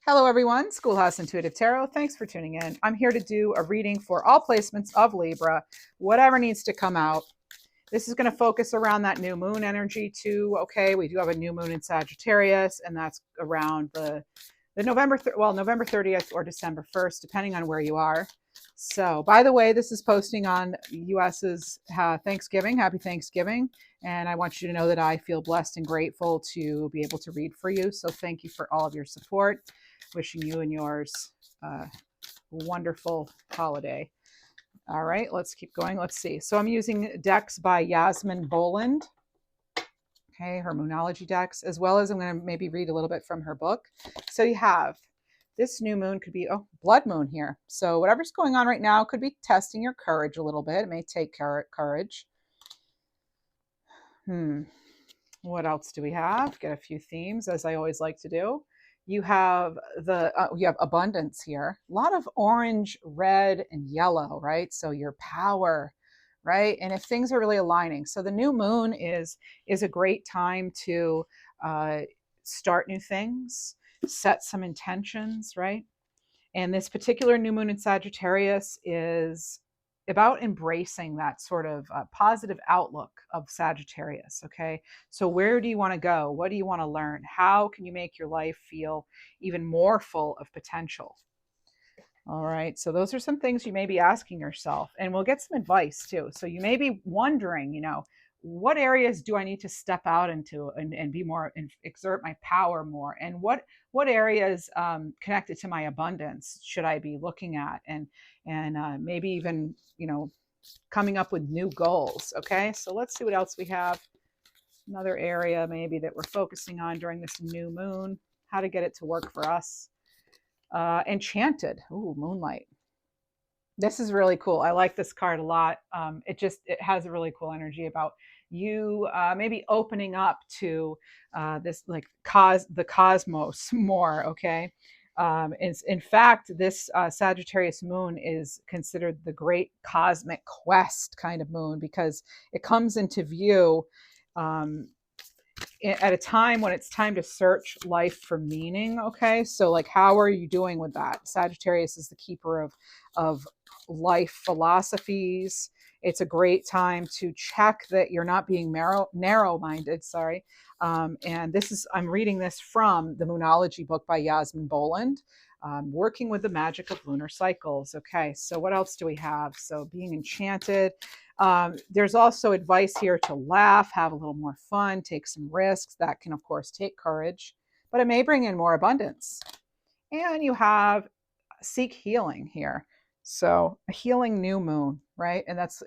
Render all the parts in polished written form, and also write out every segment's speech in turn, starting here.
Hello, everyone. Schoolhouse Intuitive Tarot. Thanks for tuning in. I'm here to do a reading for all placements of Libra, whatever needs to come out. This is going to focus around that new moon energy too. Okay, we do have a new moon in Sagittarius, and that's around the November 30th or December 1st, depending on where you are. So, by the way, this is posting on US's Thanksgiving. Happy Thanksgiving. And I want you to know that I feel blessed and grateful to be able to read for you. So thank you for all of your support. Wishing you and yours a wonderful holiday. All right, let's keep going. Let's see. So I'm using decks by Yasmin Boland. Okay, her Moonology decks, as well as I'm going to maybe read a little bit from her book. So you have this new moon could be, blood moon here. So whatever's going on right now could be testing your courage a little bit. It may take courage. What else do we have? Get a few themes, as I always like to do. You have you have abundance here. A lot of orange, red, and yellow, right? So your power, right? And if things are really aligning, so the new moon is a great time to start new things, set some intentions, right? And this particular new moon in Sagittarius is about embracing that sort of positive outlook of Sagittarius. Okay. So, where do you want to go? What do you want to learn? How can you make your life feel even more full of potential? All right. So, those are some things you may be asking yourself, and we'll get some advice too. So, you may be wondering, what areas do I need to step out into and be more and exert my power more? And what areas connected to my abundance should I be looking at? And maybe even, coming up with new goals. Okay, so let's see what else we have. Another area maybe that we're focusing on during this new moon, how to get it to work for us. Enchanted. Ooh, moonlight. This is really cool. I like this card a lot. It has a really cool energy about you maybe opening up to this like the cosmos more. Okay. In fact, this Sagittarius moon is considered the great cosmic quest kind of moon because it comes into view at a time when it's time to search life for meaning. Okay, so like, how are you doing with that? Sagittarius is the keeper of life philosophies. It's a great time to check that you're not being narrow-minded. Sorry. And I'm reading this from the Moonology book by Yasmin Boland, working with the magic of lunar cycles. Okay, so what else do we have? So being enchanted. There's also advice here to laugh, have a little more fun, take some risks. That can, of course, take courage, but it may bring in more abundance. And you have seek healing here. So a healing new moon, right? And it's,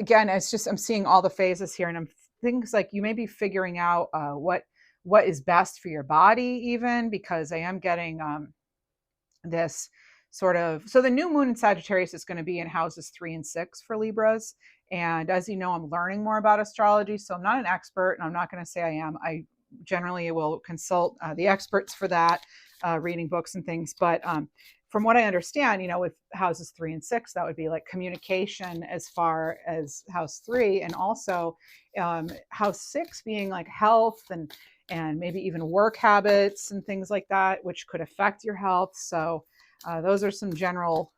again, it's just, I'm seeing all the phases here, and I'm things like you may be figuring out what is best for your body, even because I am getting this sort of, so the new moon in Sagittarius is going to be in houses 3 and 6 for Libras. And as you know, I'm learning more about astrology. So I'm not an expert, and I'm not going to say I am. I generally will consult the experts for that, reading books and things. But from what I understand, with houses 3 and 6, that would be like communication as far as house 3, and also house 6 being like health and maybe even work habits and things like that, which could affect your health. So those are some general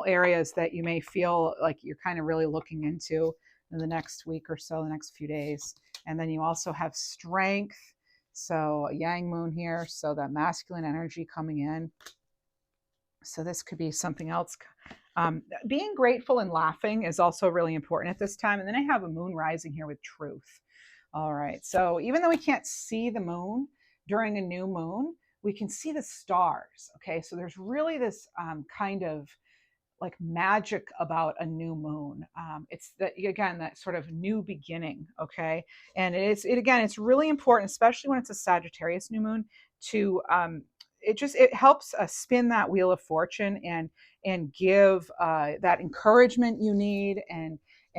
areas that you may feel like you're kind of really looking into in the next week or so, the next few days. And then you also have strength. So a yang moon here. So that masculine energy coming in. So this could be something else. Being grateful and laughing is also really important at this time. And then I have a moon rising here with truth. All right. So even though we can't see the moon during a new moon, we can see the stars. Okay. So there's really this kind of like magic about a new moon. It's that, again, that sort of new beginning. Okay. And it's really important, especially when it's a Sagittarius new moon, to it helps spin that wheel of fortune and give that encouragement you need, and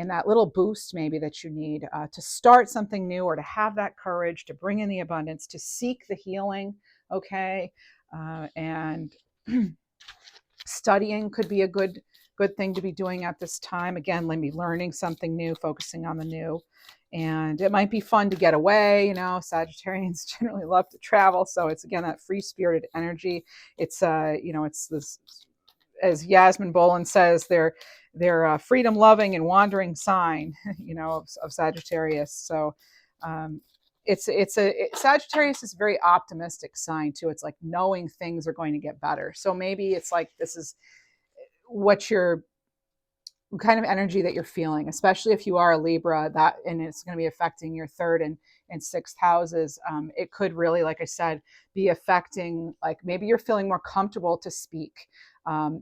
that little boost maybe that you need to start something new, or to have that courage to bring in the abundance, to seek the healing. Okay. And studying could be a good thing to be doing at this time. Again, let me learning something new, focusing on the new. And it might be fun to get away. You know, Sagittarians generally love to travel. So it's, again, that free spirited energy. It's, you know, it's this, as Yasmin Boland says, they're a freedom loving and wandering sign, you know, of Sagittarius. So, Sagittarius is a very optimistic sign too. It's like knowing things are going to get better. So maybe it's like, this is what you're, kind of energy that you're feeling, especially if you are a Libra, that, and it's going to be affecting your third and sixth houses. It could really, like I said, be affecting, like, maybe you're feeling more comfortable to speak.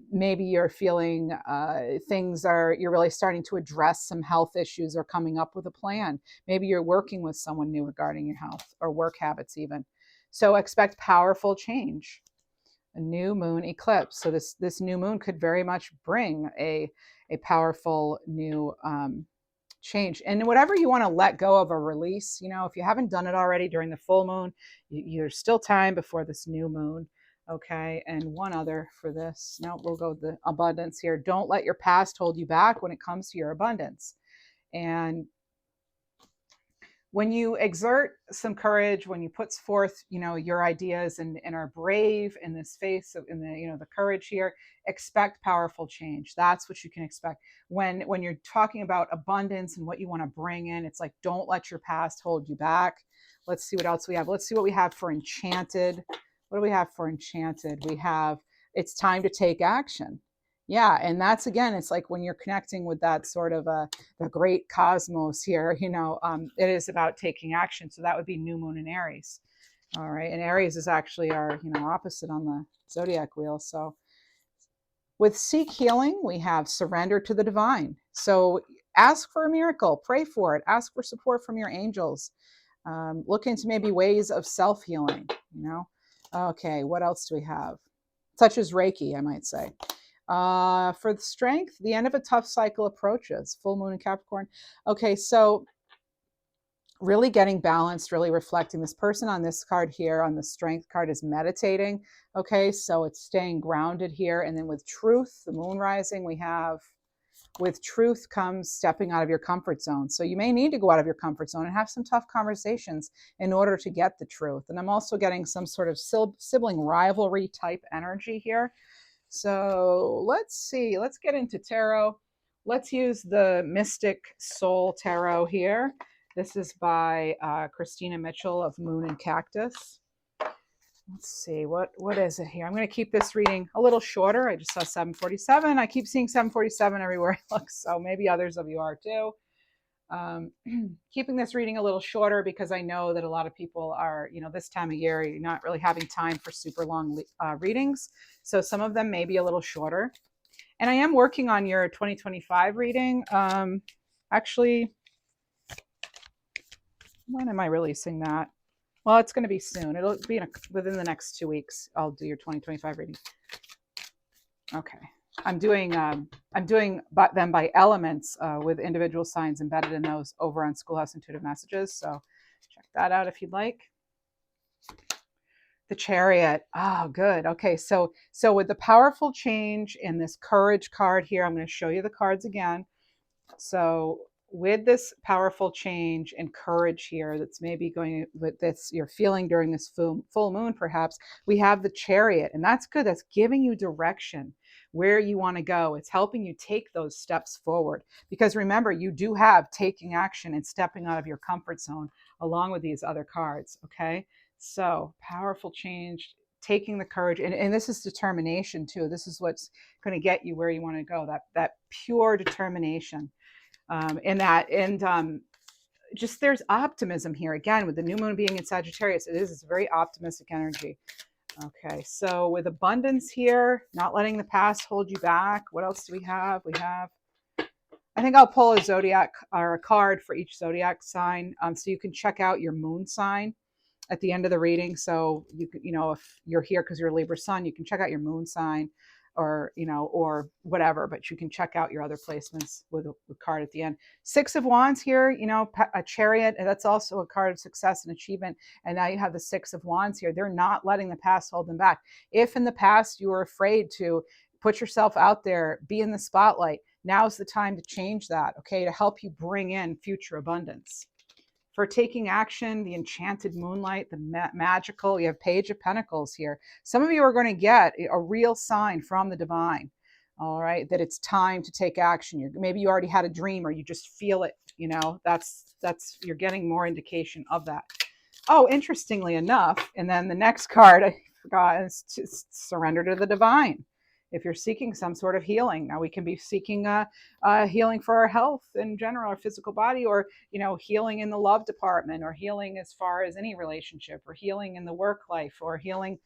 Maybe you're feeling you're really starting to address some health issues or coming up with a plan. Maybe you're working with someone new regarding your health or work habits even. So expect powerful change. A new moon eclipse. So this new moon could very much bring a powerful new change. And whatever you want to let go of or release, you know, if you haven't done it already during the full moon, there's still time before this new moon. Okay. And one other for this. Now we'll go with the abundance here. Don't let your past hold you back when it comes to your abundance. And when you exert some courage, when you put forth, you know, your ideas and are brave in this face of, in the, you know, the courage here, expect powerful change. That's what you can expect. When you're talking about abundance and what you want to bring in, it's like, don't let your past hold you back. Let's see what else we have. Let's see what we have for enchanted. What do we have for enchanted? We have, it's time to take action. Yeah, and that's, again, it's like when you're connecting with that sort of the great cosmos here, you know, it is about taking action. So that would be new moon in Aries. All right, and Aries is actually our, you know, opposite on the zodiac wheel. So with seek healing, we have surrender to the divine. So ask for a miracle, pray for it, ask for support from your angels. Look into maybe ways of self-healing, you know. Okay, what else do we have? Such as Reiki, I might say. For the strength, the end of a tough cycle approaches. Full moon in Capricorn. Okay, so really getting balanced, really reflecting. This person on this card here, on the strength card, is meditating. Okay, so it's staying grounded here. And then with truth, the moon rising, we have, with truth comes stepping out of your comfort zone. So you may need to go out of your comfort zone and have some tough conversations in order to get the truth. And I'm also getting some sort of sibling rivalry type energy here. So let's see, let's get into tarot. Let's use the Mystic Soul Tarot here. This is by Christina Mitchell of Moon and Cactus. Let's see, what is it here? I'm going to keep this reading a little shorter. I just saw 747. I keep seeing 747 everywhere I look, so maybe others of you are too. Keeping this reading a little shorter because I know that a lot of people are, you know, this time of year, you're not really having time for super long readings. So some of them may be a little shorter. And I am working on your 2025 reading. Actually, when am I releasing that? Well, it's going to be soon. It'll be within the next 2 weeks. I'll do your 2025 reading. Okay. I'm doing them by elements with individual signs embedded in those over on Schoolhouse Intuitive Messages. So check that out if you'd like. The Chariot. Oh, good. Okay, so with the powerful change in this courage card here, I'm going to show you the cards again. So with this powerful change and courage here, that's maybe going with this, you're feeling during this full moon, perhaps, we have the Chariot, and that's good. That's giving you direction where you want to go. It's helping you take those steps forward, because remember, you do have taking action and stepping out of your comfort zone along with these other cards. Okay, so powerful change, taking the courage, and this is determination too. This is what's going to get you where you want to go, that pure determination. Just there's optimism here again with the new moon being in Sagittarius. It's a very optimistic energy. Okay, so with abundance here, not letting the past hold you back. What else do we have? I think I'll pull a zodiac or a card for each zodiac sign, so you can check out your moon sign at the end of the reading. So you can, if you're here because you're a Libra sun, you can check out your moon sign, or whatever, but you can check out your other placements with a card at the end. 6 of Wands here, a Chariot, and that's also a card of success and achievement. And now you have the 6 of Wands here. They're not letting the past hold them back. If in the past you were afraid to put yourself out there, be in the spotlight, now's the time to change that, okay, to help you bring in future abundance. for taking action, the enchanted moonlight, the magical. You have Page of Pentacles here. Some of you are going to get a real sign from the divine, all right, that it's time to take action. Maybe you already had a dream, or you just feel it, you know, that's you're getting more indication of that. Oh, interestingly enough, and then the next card I forgot is to surrender to the divine. If you're seeking some sort of healing, now we can be seeking healing for our health in general, our physical body, or, you know, healing in the love department, or healing as far as any relationship, or healing in the work life, or healing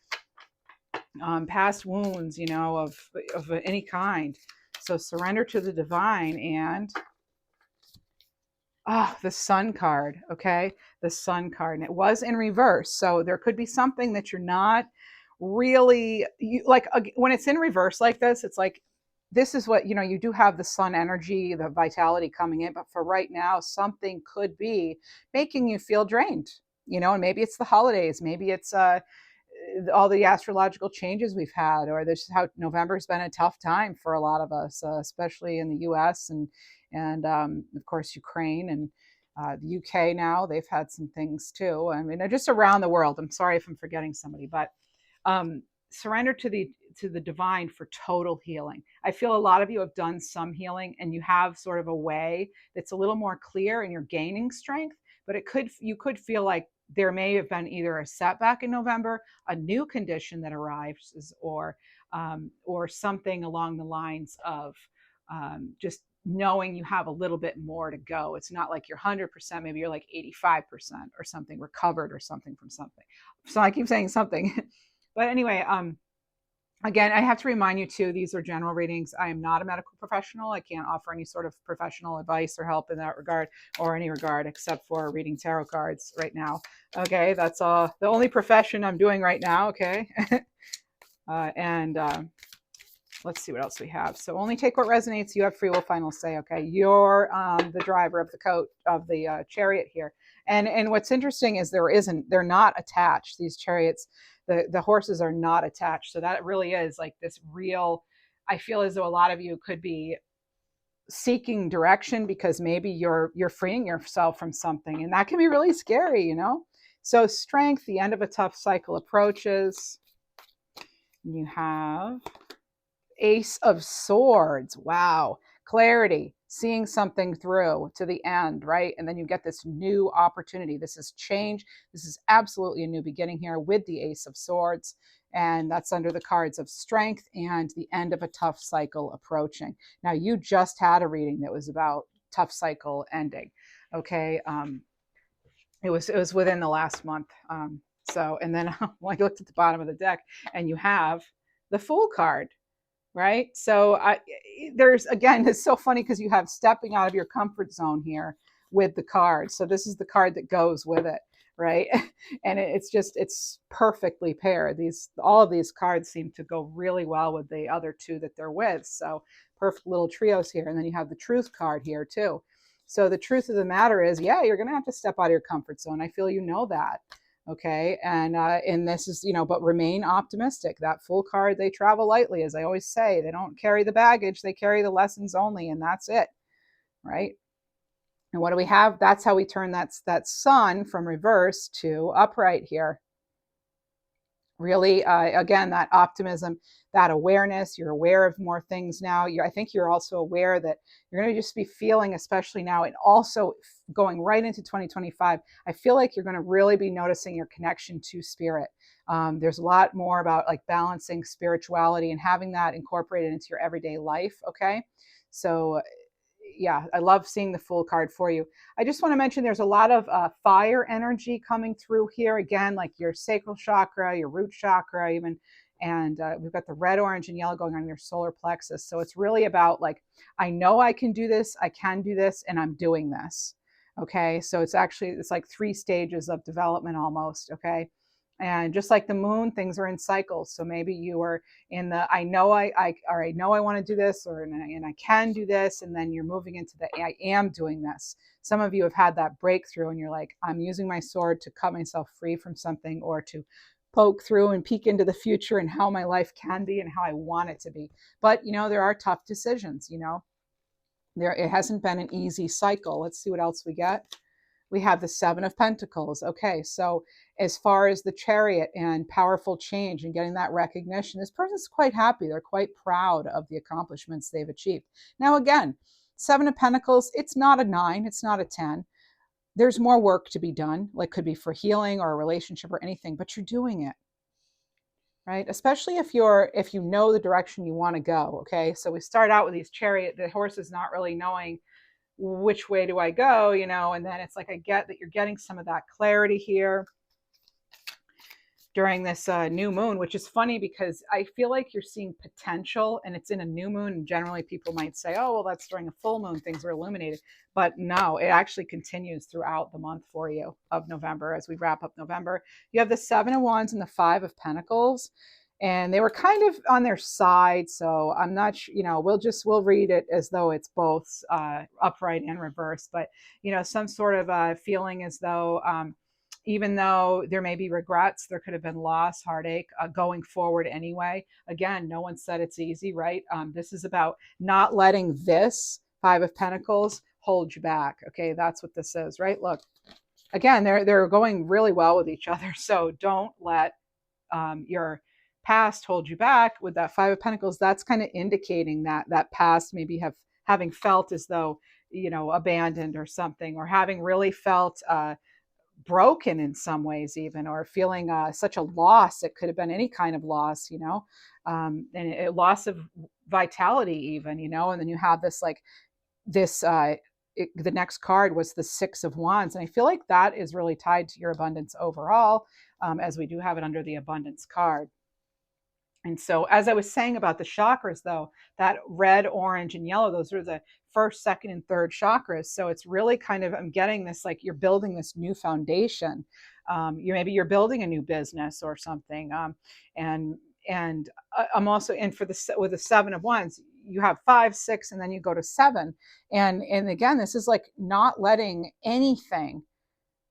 past wounds, you know, of any kind. So surrender to the divine. And the Sun card. Okay, the Sun card, and it was in reverse, so there could be something that you're not really like when it's in reverse like this. It's like, this is what, you know, you do have the sun energy, the vitality coming in, but for right now something could be making you feel drained, you know. And maybe it's the holidays, maybe it's all the astrological changes we've had, or this is how November's been a tough time for a lot of us, especially in the US and of course Ukraine and the UK. Now they've had some things too. I mean, just around the world. I'm sorry if I'm forgetting somebody, but surrender to the divine for total healing. I feel a lot of you have done some healing, and you have sort of a way that's a little more clear, and you're gaining strength. But you could feel like there may have been either a setback in November, a new condition that arrives, or something along the lines of just knowing you have a little bit more to go. It's not like you're 100%, maybe you're like 85% or something recovered or something from something. So I keep saying something. But anyway, again, I have to remind you too, these are general readings. I am not a medical professional. I can't offer any sort of professional advice or help in that regard, or any regard, except for reading tarot cards right now. Okay, that's the only profession I'm doing right now. Okay. And let's see what else we have. So only take what resonates. You have free will, final say. Okay, you're the driver of the chariot here. And what's interesting is they're not attached. These chariots, the horses are not attached. So that really is like this real. I feel as though a lot of you could be seeking direction because maybe you're freeing yourself from something, and that can be really scary, you know. So strength, the end of a tough cycle approaches. You have Ace of Swords. Wow. Clarity, seeing something through to the end, right? And then you get this new opportunity. This is change. This is absolutely a new beginning here with the Ace of Swords. And that's under the cards of strength and the end of a tough cycle approaching. Now, you just had a reading that was about tough cycle ending. Okay. It was within the last month. So, and then I looked at the bottom of the deck, and you have the Fool card, right? So there's, again, it's so funny because you have stepping out of your comfort zone here with the card. So this is the card that goes with it, right? And it's perfectly paired. All of these cards seem to go really well with the other two that they're with. So perfect little trios here. And then you have the Truth card here too. So the truth of the matter is, yeah, you're going to have to step out of your comfort zone. I feel you know that. Okay. And this is, you know, but remain optimistic. That Fool card, they travel lightly. As I always say, they don't carry the baggage, they carry the lessons only, and that's it. Right. And what do we have? That's how we turn that sun from reverse to upright here. Really, again, that optimism, that awareness, you're aware of more things now. I think you're also aware that you're going to just be feeling, especially now, and also going right into 2025, I feel like you're going to really be noticing your connection to spirit. There's a lot more about like balancing spirituality and having that incorporated into your everyday life. Okay. So yeah, I love seeing the Fool card for you. I just want to mention there's a lot of fire energy coming through here. Again, like your sacral chakra, your root chakra, even. And we've got the red, orange, and yellow going on your solar plexus. So it's really about like, I know I can do this, and I'm doing this. Okay. So it's like 3 stages of development almost. Okay. And just like the moon, things are in cycles. So maybe you are in the I know I want to do this, and I can do this, and then you're moving into the I am doing this. Some of you have had that breakthrough, and you're like, I'm using my sword to cut myself free from something, or to poke through and peek into the future and how my life can be and how I want it to be. But you know, there are tough decisions. You know, it hasn't been an easy cycle. Let's see what else we get. we have the Seven of Pentacles. Okay, so as far as the Chariot and powerful change and getting that recognition, this person's quite happy. They're quite proud of the accomplishments they've achieved. Now, again, Seven of Pentacles, it's not a 9, it's not a 10. There's more work to be done, like could be for healing or a relationship or anything, but you're doing it, right? Especially if you know the direction you want to go. Okay, so we start out with these Chariot, the horse is not really knowing which way do I go, and then it's like, I get that you're getting some of that clarity here during this new moon, which is funny because I feel like you're seeing potential and it's in a new moon. And generally people might say, oh, well, that's during a full moon, things are illuminated. But no, it actually continues throughout the month for you of November. As we wrap up November, you have the Seven of Wands and the Five of Pentacles. And they were kind of on their side. So I'm not sure, we'll read it as though it's both upright and reversed. But, some sort of feeling as though, even though there may be regrets, there could have been loss, heartache going forward anyway. Again, no one said it's easy, right? This is about not letting this Five of Pentacles hold you back. Okay, that's what this is, right? Look, again, they're going really well with each other. So don't let your past hold you back with that Five of Pentacles. That's kind of indicating that past maybe having felt as though, abandoned or something, or having really felt broken in some ways even, or feeling such a loss. It could have been any kind of loss, and a loss of vitality even, and then you have this the next card was the Six of Wands, and I feel like that is really tied to your abundance overall, as we do have it under the abundance card. And so, as I was saying about the chakras, though, that red, orange, and yellow, those are the first, second, and third chakras. So it's really kind of, I'm getting this, like you're building this new foundation. Maybe you're building a new business or something. And I'm also in with the Seven of Wands. You have 5, 6, and then you go to 7. And again, this is like not letting anything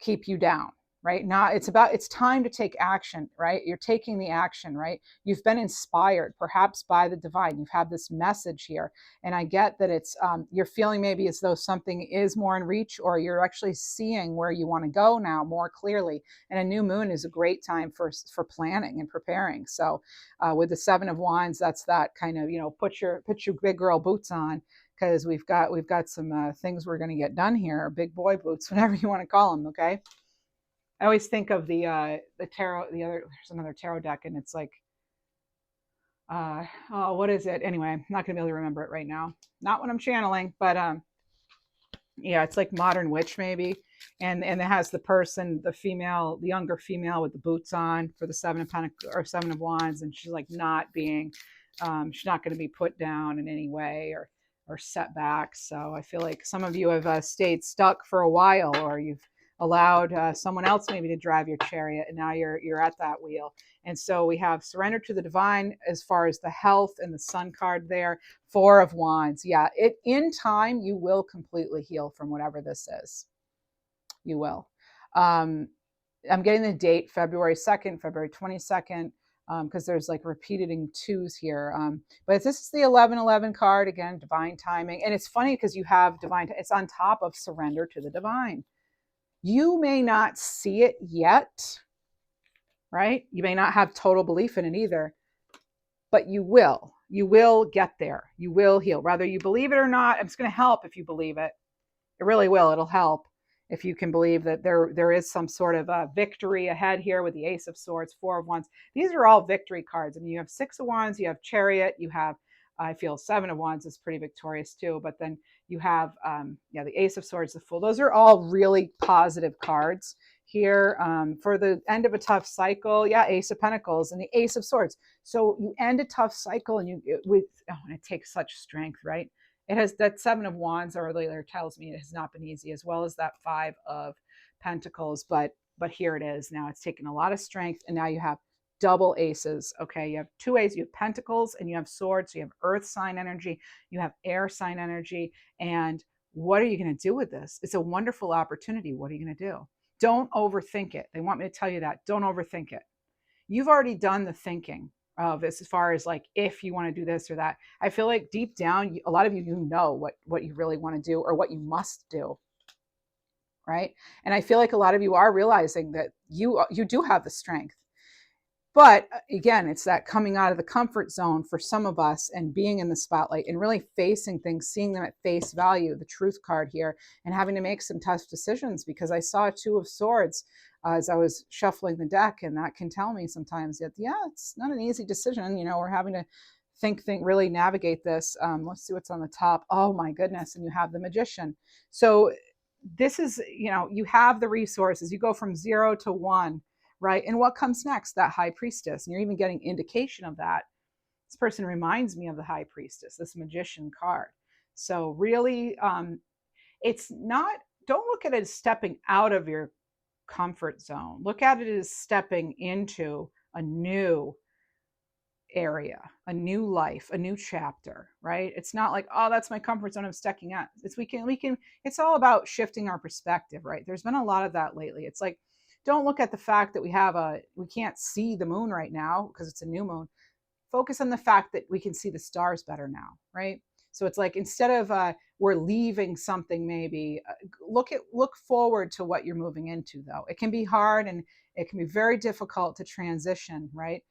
keep you down, right? It's time to take action, right? You're taking the action, right? You've been inspired perhaps by the divine. You've had this message here. And I get that it's, you're feeling maybe as though something is more in reach, or you're actually seeing where you want to go now more clearly. And a new moon is a great time for planning and preparing. So with the Seven of Wands, that's that kind of, put your big girl boots on, because we've got some things we're going to get done here, big boy boots, whatever you want to call them. Okay. I always think of the tarot, there's another tarot deck, and it's like, what is it? Anyway, I'm not going to be able to remember it right now. Not when I'm channeling, but yeah, it's like Modern Witch maybe. And it has the person, the younger female with the boots on for the Seven of Pentacles or Seven of Wands. And she's like not being, she's not going to be put down in any way or set back. So I feel like some of you have stayed stuck for a while, or you've allowed someone else maybe to drive your chariot, and now you're at that wheel. And so we have surrender to the divine as far as the health, and the Sun card there. Four of Wands. Yeah, in time you will completely heal from whatever this is. You will. I'm getting the date February 2nd, February 22nd, because there's like repeating twos here. But this is the 1111 card, again, divine timing. And it's funny because you have it's on top of surrender to the divine. You may not see it yet, right? You may not have total belief in it either, but you will. You will get there. You will heal. Whether you believe it or not, it's going to help if you believe it. It really will. It'll help if you can believe that there is some sort of victory ahead here with the Ace of Swords, Four of Wands. These are all victory cards. I mean, you have Six of Wands, you have Chariot, you have, I feel Seven of Wands is pretty victorious too, but then you have, the Ace of Swords, the Fool. Those are all really positive cards here for the end of a tough cycle. Yeah, Ace of Pentacles and the Ace of Swords. So you end a tough cycle, and and it takes such strength, right? It has that Seven of Wands earlier tells me it has not been easy, as well as that Five of Pentacles. But here it is. Now it's taken a lot of strength, and now you have double aces. Okay, you have two aces, you have Pentacles and you have Swords. So you have earth sign energy, you have air sign energy. And what are you going to do with this? It's a wonderful opportunity. What are you going to do? Don't overthink it. They want me to tell you that. Don't overthink it. You've already done the thinking of as far as like if you want to do this or that. I feel like deep down, a lot of you know what you really want to do or what you must do. right? And I feel like a lot of you are realizing that you do have the strength. But again, it's that coming out of the comfort zone for some of us and being in the spotlight and really facing things, seeing them at face value, the truth card here, and having to make some tough decisions, because I saw a Two of Swords as I was shuffling the deck, and that can tell me sometimes that, yeah, it's not an easy decision. We're having to think, really navigate this. Let's see what's on the top. Oh my goodness. And you have the Magician. So this is, you have the resources. You go from 0 to 1. Right. And what comes next? That High Priestess. And you're even getting indication of that. This person reminds me of the High Priestess, this Magician card. So really, it's not, don't look at it as stepping out of your comfort zone. Look at it as stepping into a new area, a new life, a new chapter, right? It's not like, oh, that's my comfort zone, I'm stepping out. It's all about shifting our perspective, right? There's been a lot of that lately. It's like, don't look at the fact that we can't see the moon right now because it's a new moon. Focus on the fact that we can see the stars better now, right? So it's like, instead of we're leaving something, maybe look forward to what you're moving into, though. It can be hard and it can be very difficult to transition, right?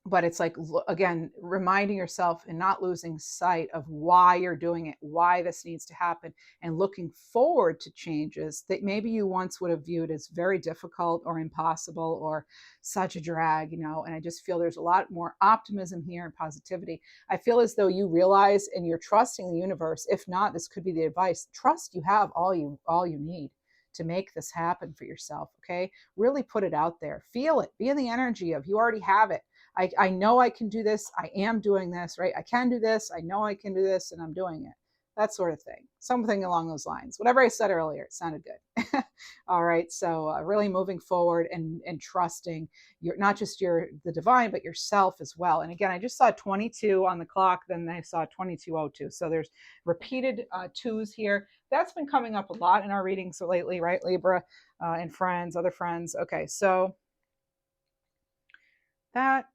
But it's like, again, reminding yourself and not losing sight of why you're doing it, why this needs to happen, and looking forward to changes that maybe you once would have viewed as very difficult or impossible or such a drag, and I just feel there's a lot more optimism here and positivity. I feel as though you realize and you're trusting the universe. If not, this could be the advice. Trust you have all you need to make this happen for yourself. Okay. Really put it out there. Feel it. Be in the energy of, you already have it. I know I can do this. I am doing this, right? I can do this. I know I can do this, and I'm doing it. That sort of thing. Something along those lines. Whatever I said earlier, it sounded good. All right. So really moving forward and trusting not just the divine, but yourself as well. And again, I just saw 22 on the clock. Then I saw 2202. So there's repeated twos here. That's been coming up a lot in our readings lately, right, Libra, and friends, other friends. Okay. So that,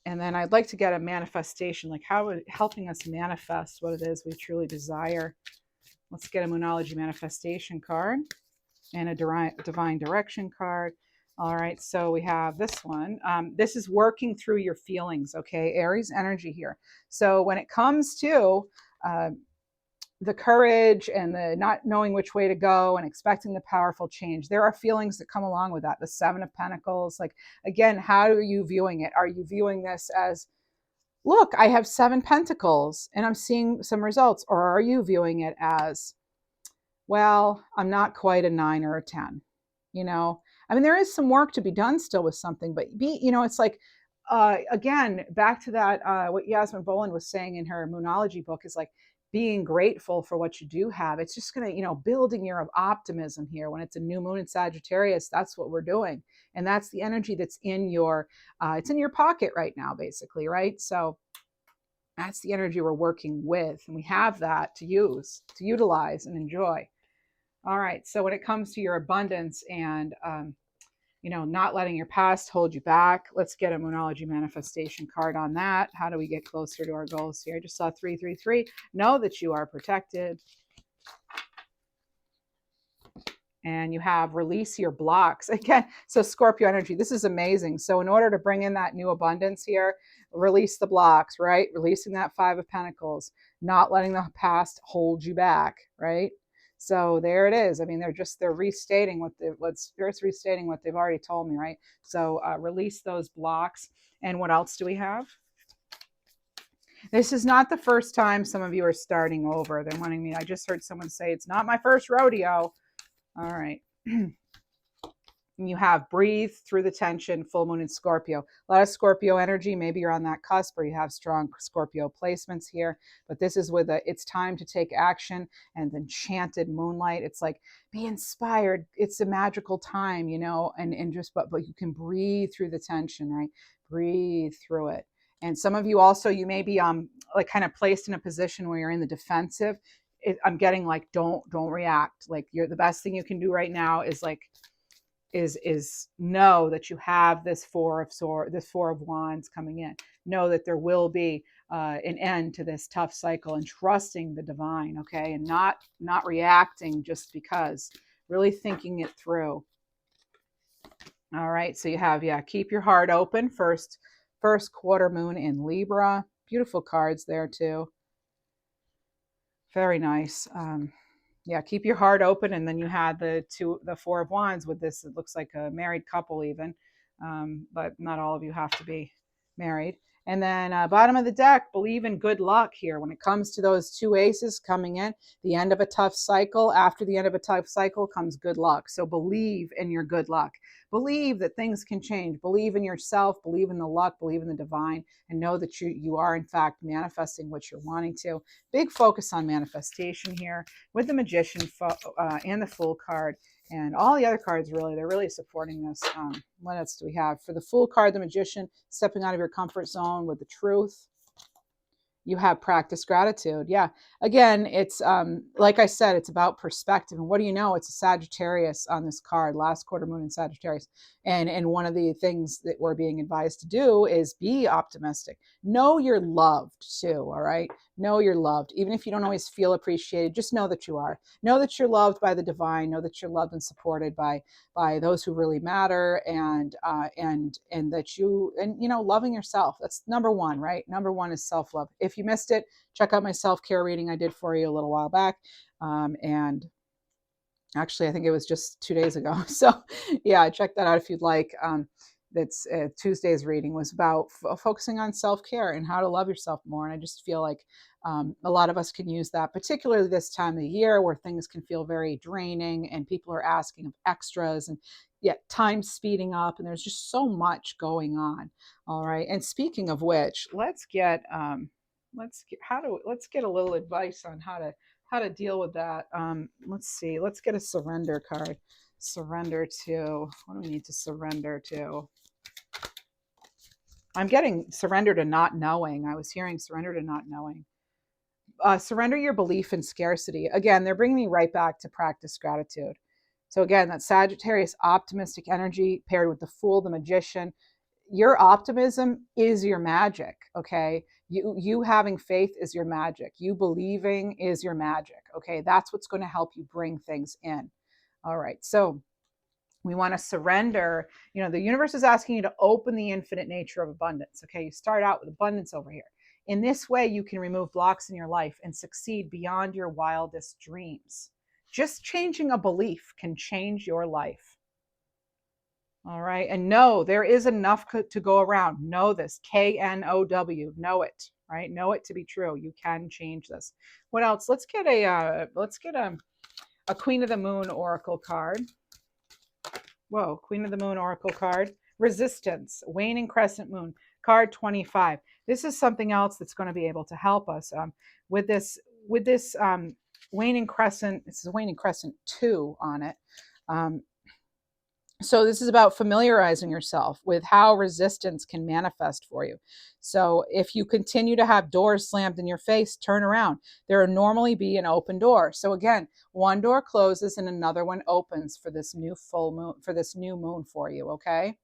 and then I'd like to get a manifestation, like helping us manifest what it is we truly desire. Let's get a Moonology manifestation card and a divine direction card. All right, so we have this one. This is working through your feelings, okay? Aries energy here. So when it comes to the courage and the not knowing which way to go and expecting the powerful change, there are feelings that come along with that. The Seven of Pentacles, like, again, how are you viewing it? Are you viewing this as, look, I have 7 pentacles and I'm seeing some results? Or are you viewing it as, well, I'm not quite a 9 or a 10? I mean, there is some work to be done still with something, but it's like, again, back to that, what Yasmin Boland was saying in her Moonology book is like, being grateful for what you do have. It's just going to, building your optimism here. When it's a new moon in Sagittarius, that's what we're doing. And that's the energy that's in it's in your pocket right now, basically, right? So that's the energy we're working with. And we have that to utilize and enjoy. All right. So when it comes to your abundance and, not letting your past hold you back, let's get a Moonology manifestation card on that. How do we get closer to our goals here? I just saw 333. Know that you are protected. And you have release your blocks. Again, so Scorpio energy, this is amazing. So in order to bring in that new abundance here, release the blocks, right? Releasing that 5 of Pentacles, not letting the past hold you back, right? So there it is. I mean, they're restating what Spirit's restating what they've already told me, right? So release those blocks. And what else do we have? This is not the first time some of you are starting over. They're wanting me. I just heard someone say, it's not my first rodeo. All right. You have breathe through the tension, full moon in Scorpio. A lot of Scorpio energy. Maybe you're on that cusp or you have strong Scorpio placements here. But this is with it's time to take action and enchanted moonlight. It's like, be inspired. It's a magical time, and just, but you can breathe through the tension, right? Breathe through it. And some of you also, you may be like kind of placed in a position where you're in the defensive. I'm getting like, don't react. Like, the best thing you can do right now is like, is know that you have this this Four of Wands coming in. Know that there will be an end to this tough cycle, and trusting the divine, okay, and not reacting just because. Really thinking it through. All right, so you have, yeah, keep your heart open. First quarter moon in Libra. Beautiful cards there too. Very nice. Yeah, keep your heart open. And then you had the Four of Wands with this. It looks like a married couple even, but not all of you have to be married. And then bottom of the deck, believe in good luck here. When it comes to those two aces coming in, the end of a tough cycle, after the end of a tough cycle comes good luck. So believe in your good luck. Believe that things can change. Believe in yourself, believe in the luck, believe in the divine, and know that you are in fact manifesting what you're wanting to. Big focus on manifestation here with the Magician and the Fool card. And all the other cards, really, they're really supporting this. What else do we have? For the Fool card, the Magician, stepping out of your comfort zone with the truth. You have practice gratitude. Yeah. Again, it's like I said, it's about perspective. And what do you know? It's a Sagittarius on this card, last quarter moon in Sagittarius. And one of the things that we're being advised to do is be optimistic. Know you're loved too, all right? Know you're loved. Even if you don't always feel appreciated, just know that you are. Know that you're loved by the divine. Know that you're loved and supported by those who really matter, and that you loving yourself. That's number one, right? Number one is self-love. If you missed it, check out my self-care reading I did for you a little while back, and actually I think it was just 2 days ago. So yeah, check that out if you'd like. That's Tuesday's reading was about focusing on self-care and how to love yourself more. And I just feel like a lot of us can use that, particularly this time of the year where things can feel very draining and people are asking of extras, and yet time's speeding up and there's just so much going on. All right. And speaking of which, let's get a little advice on how to deal with that. Let's see. Let's get a surrender card. Surrender to, what do we need to surrender to? I'm getting surrender to not knowing. I was hearing surrender to not knowing. Surrender your belief in scarcity. Again, they're bringing me right back to practice gratitude. So again, that Sagittarius optimistic energy paired with the Fool, the Magician. Your optimism is your magic, okay? You having faith is your magic. You believing is your magic, okay? That's what's going to help you bring things in. All right, so we want to surrender. The universe is asking you to open the infinite nature of abundance, okay? You start out with abundance over here. In this way, you can remove blocks in your life and succeed beyond your wildest dreams. Just changing a belief can change your life. All right. And know there is enough to go around. Know this. KNOW. Know it. Right. Know it to be true. You can change this. What else? Let's get a Queen of the Moon Oracle card. Whoa, Queen of the Moon Oracle card. Resistance. Waning Crescent Moon. Card 25. This is something else that's going to be able to help us with this waning crescent. This is a waning crescent 2 on it. So this is about familiarizing yourself with how resistance can manifest for you. So if you continue to have doors slammed in your face, turn around. There will normally be an open door. So again, one door closes and another one opens for this new full moon, for this new moon for you, okay?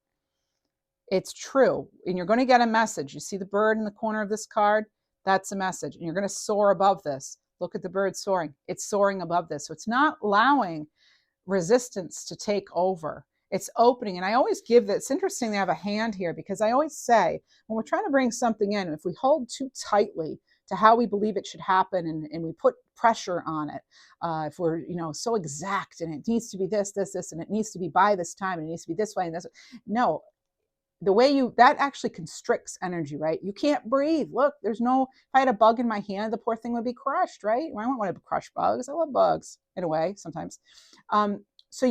It's true. And you're going to get a message. You see the bird in the corner of this card? That's a message. And you're going to soar above this. Look at the bird soaring. It's soaring above this. So it's not allowing resistance to take over. It's opening. And I always give that. It's interesting they have a hand here, because I always say when we're trying to bring something in, if we hold too tightly to how we believe it should happen and we put pressure on it, if we're so exact and it needs to be this, and it needs to be by this time and it needs to be this way and this. No, the way that actually constricts energy, right? You can't breathe. Look, if I had a bug in my hand, the poor thing would be crushed, right? I don't want to crush bugs. I love bugs in a way sometimes. So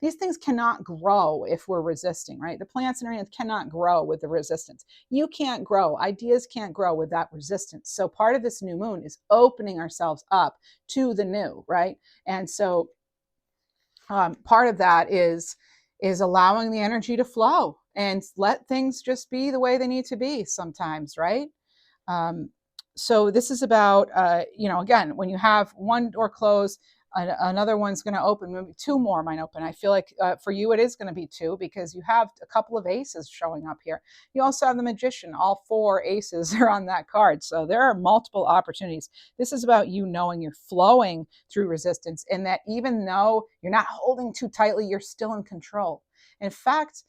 these things cannot grow if we're resisting, right? The plants and everything cannot grow with the resistance. You can't grow. Ideas can't grow with that resistance. So part of this new moon is opening ourselves up to the new, right? And so part of that is allowing the energy to flow and let things just be the way they need to be sometimes, right? So this is about, again, when you have one door closed, Another one's going to open. Maybe two more might open. I feel like for you it is going to be two, because you have a couple of aces showing up here. You also have the Magician. All four aces are on that card. So there are multiple opportunities. This is about you knowing you're flowing through resistance, and that even though you're not holding too tightly, you're still in control. In fact,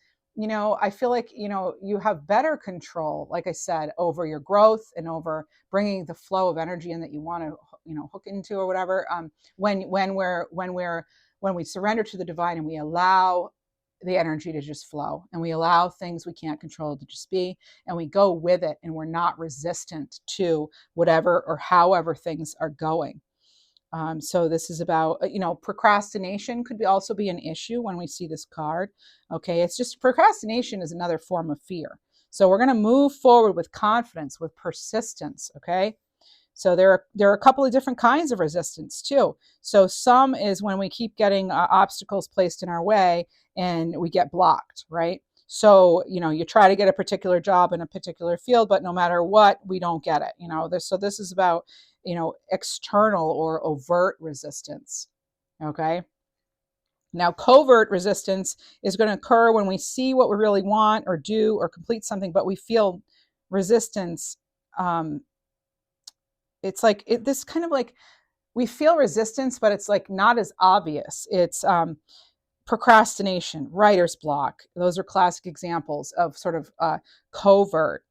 I feel like, you have better control, like I said, over your growth and over bringing the flow of energy in that you want to, hook into or whatever. When we surrender to the divine and we allow the energy to just flow, and we allow things we can't control to just be, and we go with it, and we're not resistant to whatever or however things are going. So this is about, procrastination could also be an issue when we see this card. Okay, it's just procrastination is another form of fear. So we're going to move forward with confidence, with persistence. Okay, so there are a couple of different kinds of resistance too. So some is when we keep getting obstacles placed in our way and we get blocked, right? So, you try to get a particular job in a particular field, but no matter what, we don't get it. So this is about, external or overt resistance. Okay. Now, covert resistance is going to occur when we see what we really want or do or complete something, but we feel resistance. It's like this kind of like we feel resistance, but it's like not as obvious. It's procrastination, writer's block. Those are classic examples of sort of covert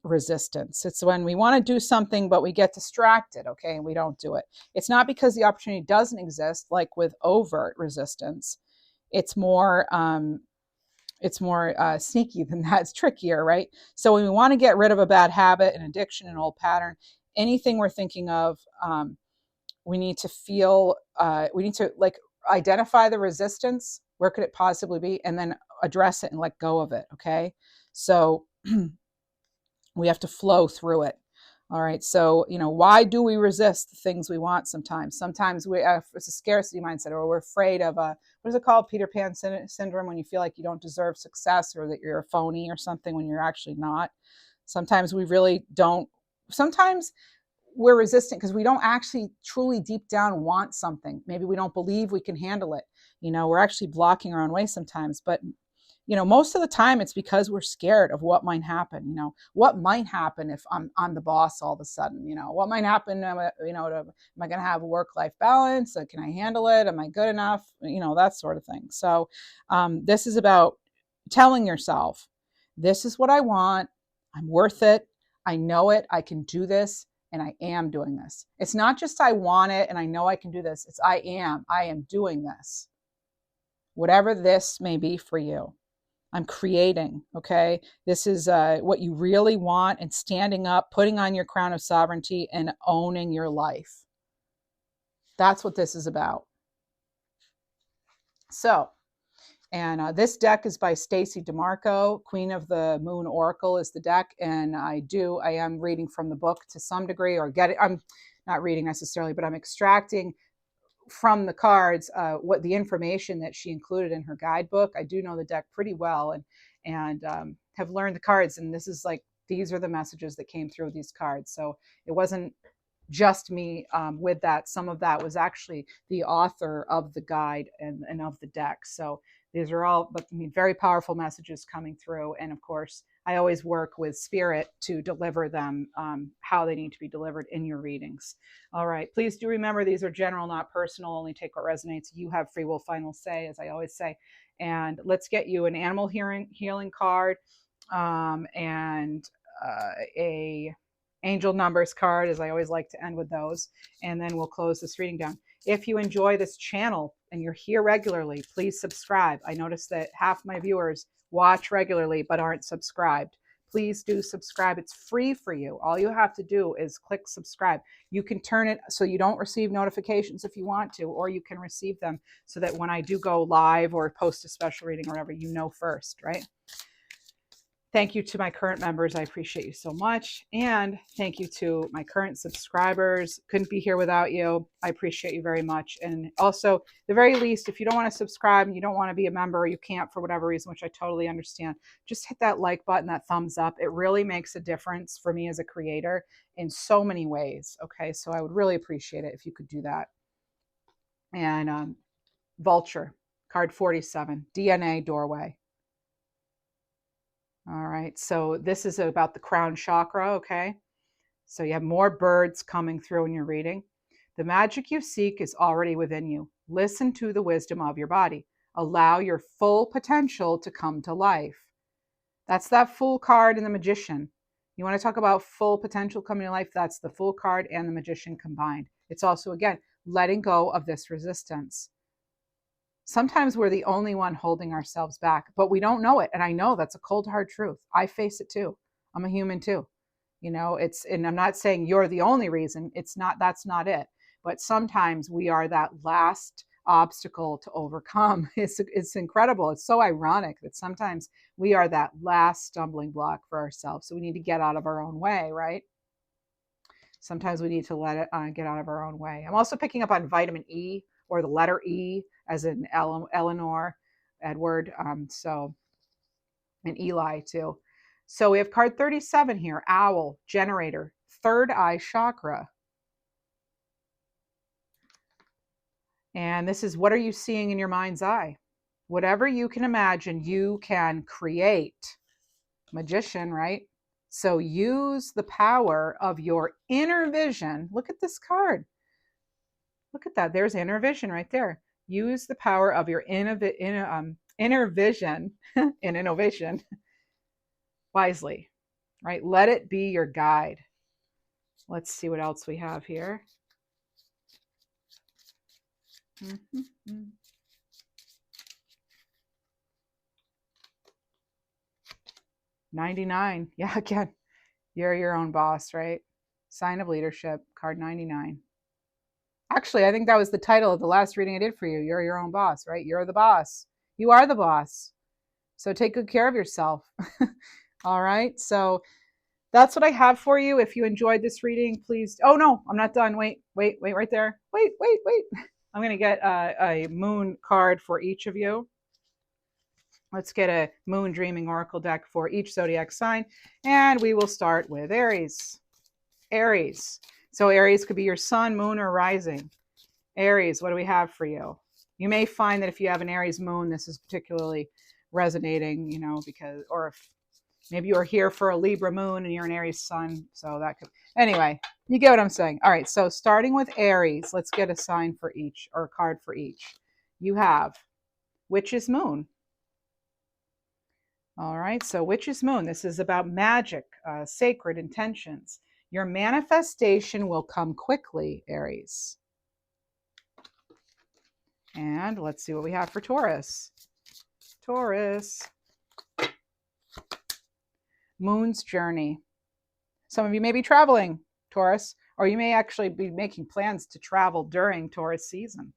resistance. It's when we want to do something, but we get distracted, okay, and we don't do it. It's not because the opportunity doesn't exist, like with overt resistance. It's more sneaky than that. It's trickier, right? So when we want to get rid of a bad habit, an addiction, an old pattern, anything we're thinking of, we need to like identify the resistance. Where could it possibly be? And then address it and let go of it. Okay. So we have to flow through it. All right. So, why do we resist the things we want sometimes? Sometimes it's a scarcity mindset, or we're afraid of what is it called? Peter Pan syndrome, when you feel like you don't deserve success or that you're a phony or something when you're actually not. Sometimes we really don't. Sometimes we're resistant because we don't actually truly deep down want something. Maybe we don't believe we can handle it. We're actually blocking our own way sometimes. But, most of the time it's because we're scared of what might happen. What might happen if I'm the boss all of a sudden? What might happen? Am I going to have a work-life balance? Can I handle it? Am I good enough? That sort of thing. So this is about telling yourself, this is what I want. I'm worth it. I know it. I can do this. And I am doing this. It's not just I want it and I know I can do this. It's I am doing this. Whatever this may be for you. I'm creating, okay? This is what you really want, and standing up, putting on your crown of sovereignty and owning your life. That's what this is about. So, and this deck is by Stacey DeMarco. Queen of the Moon Oracle is the deck. And I am reading from the book to some degree, or I'm not reading necessarily, but I'm extracting from the cards what the information that she included in her guidebook. I do know the deck pretty well, and have learned the cards. And this is like, these are the messages that came through these cards. So it wasn't just me with that. Some of that was actually the author of the guide and of the deck. So these are all, very powerful messages coming through. And of course, I always work with spirit to deliver them how they need to be delivered in your readings. All right. Please do remember, these are general, not personal. Only take what resonates. You have free will, final say, as I always say. And let's get you an animal healing card and a angel numbers card, as I always like to end with those. And then we'll close this reading down. If you enjoy this channel and you're here regularly, please subscribe. I notice that half my viewers watch regularly but aren't subscribed. Please do subscribe. It's free for you. All you have to do is click subscribe. You can turn it so you don't receive notifications if you want to, or you can receive them so that when I do go live or post a special reading or whatever, you know first, right? Thank you to my current members. I appreciate you so much. And thank you to my current subscribers. Couldn't be here without you. I appreciate you very much. And also, the very least, if you don't want to subscribe and you don't want to be a member, or you can't for whatever reason, which I totally understand, just hit that like button, that thumbs up. It really makes a difference for me as a creator in so many ways. Okay, so I would really appreciate it if you could do that. And Vulture, card 47, DNA doorway. All right, so this is about the crown chakra, okay? So you have more birds coming through in your reading. The magic you seek is already within you. Listen to the wisdom of your body. Allow your full potential to come to life. That's that Fool card and the Magician. You want to talk about full potential coming to life? That's the Fool card and the Magician combined. It's also, again, letting go of this resistance. Sometimes we're the only one holding ourselves back, but we don't know it. And I know that's a cold, hard truth. I face it too. I'm a human too. You know, and I'm not saying you're the only reason. That's not it. But sometimes we are that last obstacle to overcome. It's incredible. It's so ironic that sometimes we are that last stumbling block for ourselves. So we need to get out of our own way, right? Sometimes we need to let it get out of our own way. I'm also picking up on vitamin E, or the letter E, as in Eleanor, Edward, and Eli too. So we have card 37 here, Owl, Generator, third eye chakra. And this is, what are you seeing in your mind's eye? Whatever you can imagine, you can create. Magician, right? So use the power of your inner vision. Look at this card. Look at that. There's inner vision right there. Use the power of your inner vision and innovation wisely, right? Let it be your guide. Let's see what else we have here. 99. Yeah, again, you're your own boss, right? Sign of leadership, card 99. Actually, I think that was the title of the last reading I did for you. You're your own boss, right? You're the boss. You are the boss. So take good care of yourself. All right. So that's what I have for you. If you enjoyed this reading, please. Oh, no, I'm not done. Wait right there. Wait. I'm going to get a moon card for each of you. Let's get a moon dreaming oracle deck for each zodiac sign. And we will start with Aries. Aries. So Aries could be your sun, moon, or rising. Aries, what do we have for you? You may find that if you have an Aries moon, this is particularly resonating, you know, because, or if maybe you're here for a Libra moon and you're an Aries sun. So that could, anyway, you get what I'm saying. All right. So starting with Aries, let's get a sign for each, or a card for each. You have Witch's Moon. All right. So Witch's Moon, this is about magic, sacred intentions. Your manifestation will come quickly, Aries. And let's see what we have for Taurus. Taurus. Moon's Journey. Some of you may be traveling, Taurus, or you may actually be making plans to travel during Taurus season.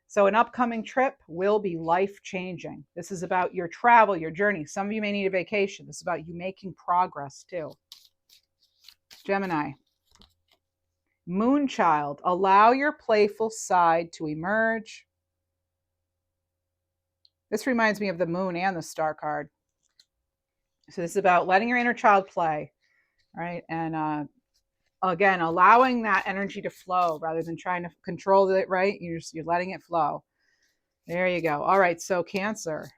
So an upcoming trip will be life-changing. This is about your travel, your journey. Some of you may need a vacation. This is about you making progress too. Gemini. Moonchild. Allow your playful side to emerge. This reminds me of the moon and the star card. So this is about letting your inner child play, right? And again, allowing that energy to flow rather than trying to control it, right? You're letting it flow. There you go. All right, so Cancer.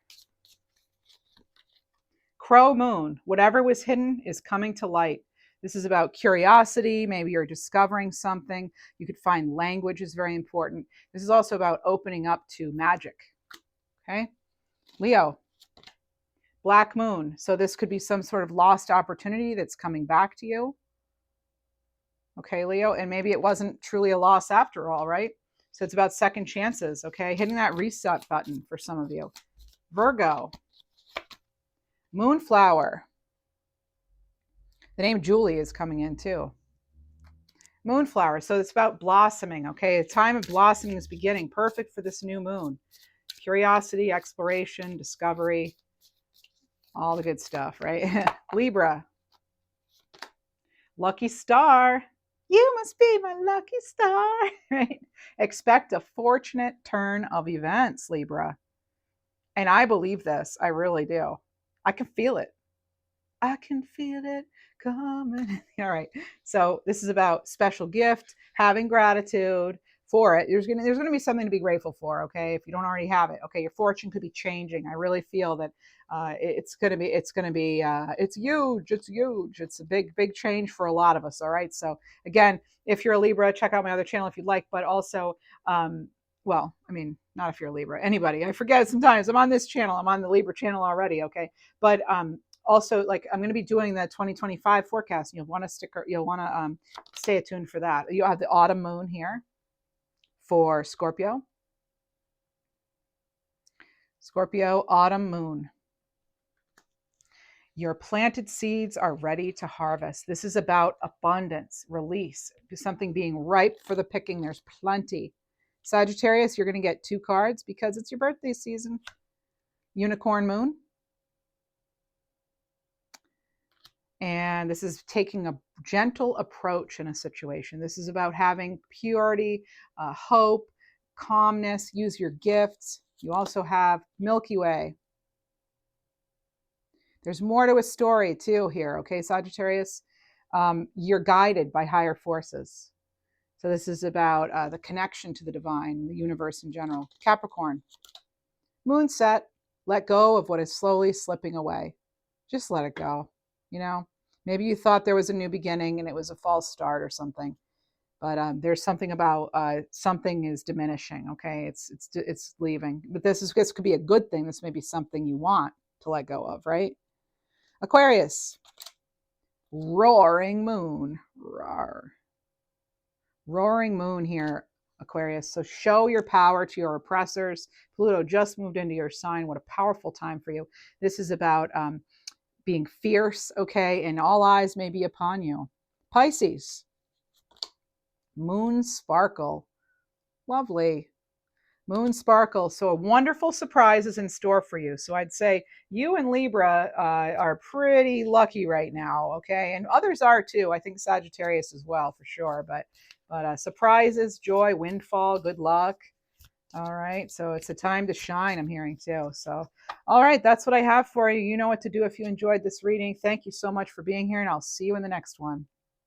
Crow Moon. Whatever was hidden is coming to light. This is about curiosity. Maybe you're discovering something. You could find language is very important. This is also about opening up to magic. Okay? Leo. Black Moon. So this could be some sort of lost opportunity that's coming back to you. Okay, Leo, and maybe it wasn't truly a loss after all, right? So it's about second chances, okay? Hitting that reset button for some of you. Virgo. Moonflower. The name Julie is coming in too. Moonflower, so it's about blossoming, okay? A time of blossoming is beginning, perfect for this new moon. Curiosity, exploration, discovery, all the good stuff, right? Libra. Lucky Star. You must be my lucky star, right? Expect a fortunate turn of events, Libra. And I believe this. I really do. I can feel it. I can feel it coming. All right. So this is about special gift, having gratitude, for it. There's gonna be something to be grateful for. Okay, if you don't already have it, okay, your fortune could be changing. I really feel that it's it's huge. It's huge. It's a big change for a lot of us. All right. So again, if you're a Libra, check out my other channel if you'd like. But also, well, I mean, not if you're a Libra. Anybody. I forget it sometimes. I'm on this channel. I'm on the Libra channel already. Okay, but also, like, I'm going to be doing the 2025 forecast. You'll want to stay tuned for that. You'll have the autumn moon here for Scorpio. Scorpio, autumn moon. Your planted seeds are ready to harvest. This is about abundance, release, something being ripe for the picking. There's plenty. Sagittarius, you're going to get 2 cards because it's your birthday season. Unicorn moon. And this is taking a gentle approach in a situation. This is about having purity, hope, calmness, use your gifts. You also have Milky Way. There's more to a story too here, okay, Sagittarius? You're guided by higher forces. So this is about the connection to the divine, the universe in general. Capricorn, moon set, let go of what is slowly slipping away. Just let it go, you know? Maybe you thought there was a new beginning and it was a false start or something. But there's something about something is diminishing, okay? It's leaving. But this could be a good thing. This may be something you want to let go of, right? Aquarius, roaring moon. Roar. Roaring moon here, Aquarius. So show your power to your oppressors. Pluto just moved into your sign. What a powerful time for you. This is about being fierce, okay? And all eyes may be upon you. Pisces, moon sparkle. Lovely. Moon sparkle. So a wonderful surprise is in store for you. So I'd say you and Libra are pretty lucky right now, okay? And others are too. I think Sagittarius as well, for sure. But surprises, joy, windfall, good luck. All right. So it's a time to shine, I'm hearing too. So, all right. That's what I have for you. You know what to do if you enjoyed this reading. Thank you so much for being here, and I'll see you in the next one.